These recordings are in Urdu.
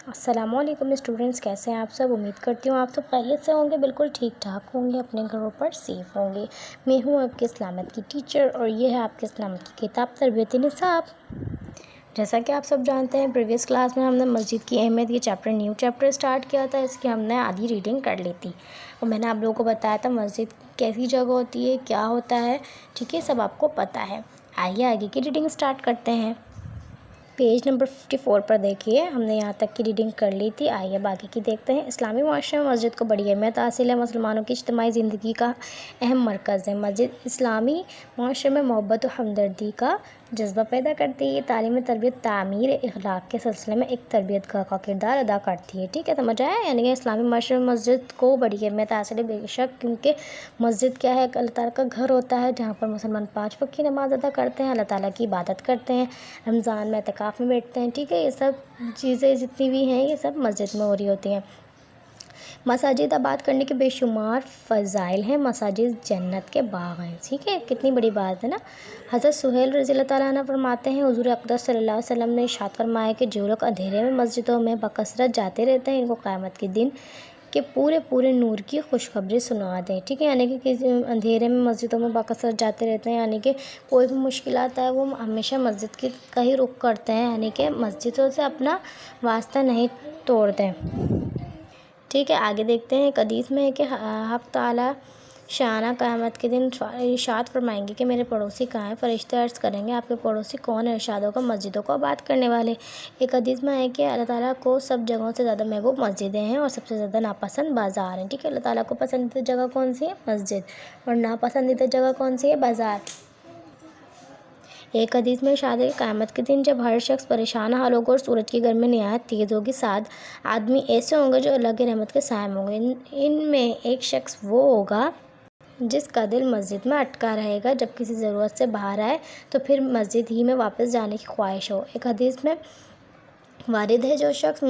السلام علیکم اسٹوڈنٹس، کیسے ہیں آپ سب؟ امید کرتی ہوں آپ سب خیریت سے ہوں گے، بالکل ٹھیک ٹھاک ہوں گے، اپنے گھروں پر سیف ہوں گے۔ میں ہوں آپ کے اسلامت کی ٹیچر اور یہ ہے آپ کے اسلامت کی کتاب تربیت نصاب۔ جیسا کہ آپ سب جانتے ہیں، پریویس کلاس میں ہم نے مسجد کی اہمیت یہ نیو چیپٹر اسٹارٹ کیا تھا، اس کی ہم نے آدھی ریڈنگ کر لی تھی اور میں نے آپ لوگوں کو بتایا تھا مسجد کیسی جگہ ہوتی ہے، کیا ہوتا ہے، ٹھیک ہے، سب آپ کو پتہ ہے۔ آئیے آگے کی ریڈنگ اسٹارٹ کرتے ہیں۔ پیج نمبر 54 پر دیکھیے، ہم نے یہاں تک کی ریڈنگ کر لی تھی، آئیے باقی کی دیکھتے ہیں۔ اسلامی معاشرے میں مسجد کو بڑی اہمیت حاصل ہے، مسلمانوں کی اجتماعی زندگی کا اہم مرکز ہے۔ مسجد اسلامی معاشرے میں محبت و ہمدردی کا جذبہ پیدا کرتی ہے۔ یہ تعلیم، تربیت، تعمیر اخلاق کے سلسلے میں ایک تربیت گاہ کا کردار ادا کرتی ہے، ٹھیک ہے، سمجھ آیا؟ یعنی کہ اسلامی معاشرے میں مسجد کو بڑی اہمیت حاصل ہے، بے شک، کیونکہ مسجد کیا ہے؟ اللہ تعالیٰ کا گھر ہوتا ہے، جہاں پر مسلمان 5 وقت کی نماز ادا کرتے ہیں، اللہ تعالیٰ کی عبادت کرتے ہیں، رمضان میں اعتکاف میں بیٹھتے ہیں، ٹھیک ہے، یہ سب چیزیں جتنی بھی ہیں یہ سب مسجد میں ہو رہی ہوتی ہیں۔ مساجد آباد کرنے کے بے شمار فضائل ہیں، مساجد جنت کے باغ ہیں، ٹھیک ہے، کتنی بڑی بات ہے نا۔ حضرت سہیل رضی اللہ تعالیٰ عنہ فرماتے ہیں، حضور اقدس صلی اللہ علیہ وسلم نے ارشاد فرمایا کہ جو لوگ اندھیرے میں مسجدوں میں بکثرت جاتے رہتے ہیں، ان کو قیامت کے دن کے پورے نور کی خوشخبری سنا دیں، ٹھیک ہے، یعنی کہ اندھیرے میں مسجدوں میں بکثرت جاتے رہتے ہیں، یعنی کہ کوئی بھی مشکلات ہے وہ ہمیشہ مسجد کی کا ہی رخ کرتے ہیں، یعنی کہ مسجدوں سے اپنا واسطہ نہیں توڑتے، ٹھیک ہے۔ آگے دیکھتے ہیں، ایک حدیث میں ہے کہ حق تعالیٰ شانہ قیامت کے دن ارشاد فرمائیں گے کہ میرے پڑوسی کہاں ہیں؟ فرشتے عرض کریں گے آپ کے پڑوسی کون ہیں؟ ارشاد ہوگا مسجدوں کو آباد کرنے والے۔ ایک حدیث میں ہے کہ اللہ تعالیٰ کو سب جگہوں سے زیادہ محبوب مسجدیں ہیں اور سب سے زیادہ ناپسند بازار ہیں، ٹھیک ہے، اللہ تعالیٰ کو پسندیدہ جگہ کون سی ہے؟ مسجد، اور ناپسندیدہ جگہ کون سی ہے؟ بازار۔ ایک حدیث میں ارشاد ہے کہ قیامت کے دن جب ہر شخص پریشان حال ہوگا اور سورج کی گرمی نہایت تیز ہوگی، 7 آدمی ایسے ہوں گے جو اللہ کی رحمت کے سائے ہوں گے۔ ان میں ایک شخص وہ ہوگا جس کا دل مسجد میں اٹکا رہے گا، جب کسی ضرورت سے باہر آئے تو پھر مسجد ہی میں واپس جانے کی خواہش ہو۔ ایک حدیث میں وارد ہے جو شخص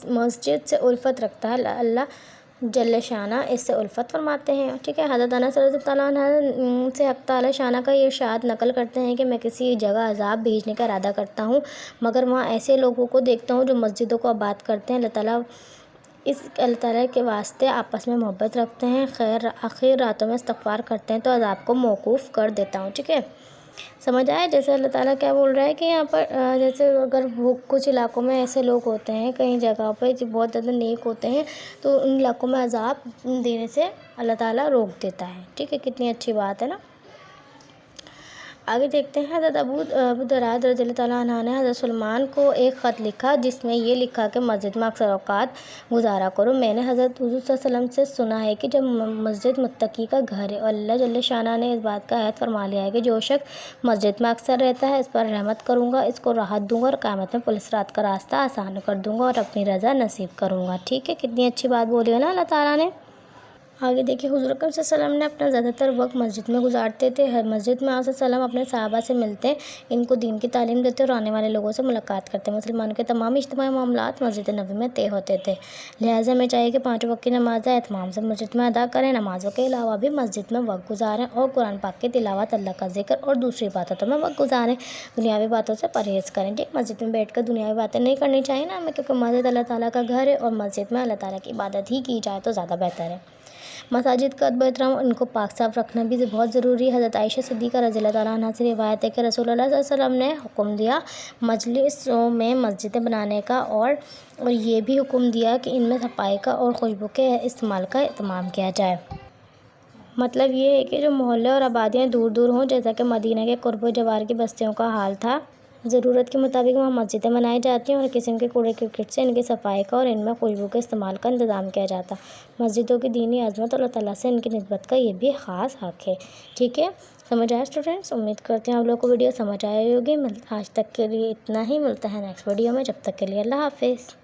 مسجد سے الفت رکھتا ہے، اللہ جل شانہ اس سے الفت فرماتے ہیں، ٹھیک ہے۔ حضرت انس رضی اللہ عنہ سے حق تعالیٰ شانہ کا یہ ارشاد نقل کرتے ہیں کہ میں کسی جگہ عذاب بھیجنے کا ارادہ کرتا ہوں، مگر وہاں ایسے لوگوں کو دیکھتا ہوں جو مسجدوں کو آباد کرتے ہیں، اللہ تعالیٰ کے واسطے آپس میں محبت رکھتے ہیں، آخر راتوں میں استغفار کرتے ہیں تو عذاب کو موقوف کر دیتا ہوں، ٹھیک ہے، سمجھ آیا؟ جیسے اللہ تعالیٰ کیا بول رہا ہے کہ یہاں پر جیسے اگر کچھ علاقوں میں ایسے لوگ ہوتے ہیں، کئی جگہ پہ جو بہت زیادہ نیک ہوتے ہیں، تو ان علاقوں میں عذاب دینے سے اللہ تعالیٰ روک دیتا ہے، ٹھیک ہے، کتنی اچھی بات ہے نا۔ آگے دیکھتے ہیں، حضرت ابو دراد رضی اللہ تعالیٰ عنہ نے حضرت سلمان کو ایک خط لکھا جس میں یہ لکھا کہ مسجد میں اکثر اوقات گزارا کرو۔ میں نے حضرت حضور صلی اللہ علیہ وسلم سے سنا ہے کہ جب مسجد متقی کا گھر ہے، اور اللہ جل شانہ نے اس بات کا عہد فرما لیا ہے کہ جو شخص مسجد میں اکثر رہتا ہے اس پر رحمت کروں گا، اس کو راحت دوں گا اور قیامت میں پل صراط کا راستہ آسان کر دوں گا اور اپنی رضا نصیب کروں گا، ٹھیک ہے، کتنی اچھی بات بولی ہے نا اللہ تعالیٰ نے۔ آگے دیکھیے، حضور اکرم صلی اللہ علیہ وسلم نے اپنا زیادہ تر وقت مسجد میں گزارتے تھے۔ ہر مسجد میں آپ صلی اللہ علیہ وسلم اپنے صحابہ سے ملتے، ان کو دین کی تعلیم دیتے اور آنے والے لوگوں سے ملاقات کرتے۔ مسلمانوں کے تمام اجتماعی معاملات مسجد نبوی میں طے ہوتے تھے، لہٰذا ہمیں چاہیے کہ 5 وقت کی نماز اہتمام سے مسجد میں ادا کریں، نمازوں کے علاوہ بھی مسجد میں وقت گزاریں اور قرآن پاک کی تلاوت، اللہ کا ذکر اور دوسری عبادتوں میں وقت گزاریں، دنیاوی باتوں سے پرہیز کریں، ٹھیک، مسجد میں بیٹھ کر دنیاوی باتیں نہیں کرنی چاہیے نا ہمیں، کیونکہ مسجد اللہ تعالیٰ کا گھر ہے اور مسجد میں اللہ تعالیٰ کی عبادت ہی کی جائے تو زیادہ بہتر ہے۔ مساجد کا ادب و احترام اور ان کو پاک صاف رکھنا بھی بہت ضروری ہے۔ حضرت عائشہ صدیقہ رضی اللہ تعالیٰ عنہ سے روایت ہے کہ رسول اللہ صلی اللہ علیہ وسلم نے حکم دیا مجلسوں میں مسجدیں بنانے کا، اور یہ بھی حکم دیا کہ ان میں صفائی کا اور خوشبو کے استعمال کا اہتمام کیا جائے۔ مطلب یہ ہے کہ جو محلے اور آبادیاں دور دور ہوں، جیسا کہ مدینہ کے قرب و جوار کی بستیوں کا حال تھا، ضرورت کے مطابق وہاں مسجدیں بنائی جاتی ہیں اور قسم کے کوڑے کرکٹ سے ان کی صفائی کا اور ان میں خوشبو کے استعمال کا انتظام کیا جاتا۔ مسجدوں کی دینی عظمت اور اللہ تعالیٰ سے ان کی نسبت کا یہ بھی خاص حق ہے، ٹھیک ہے، سمجھ آیا اسٹوڈنٹس؟ امید کرتے ہیں آپ لوگوں کو ویڈیو سمجھ آئی ہوگی۔ آج تک کے لیے اتنا ہی، ملتا ہے نیکسٹ ویڈیو میں، جب تک کے لیے اللہ حافظ۔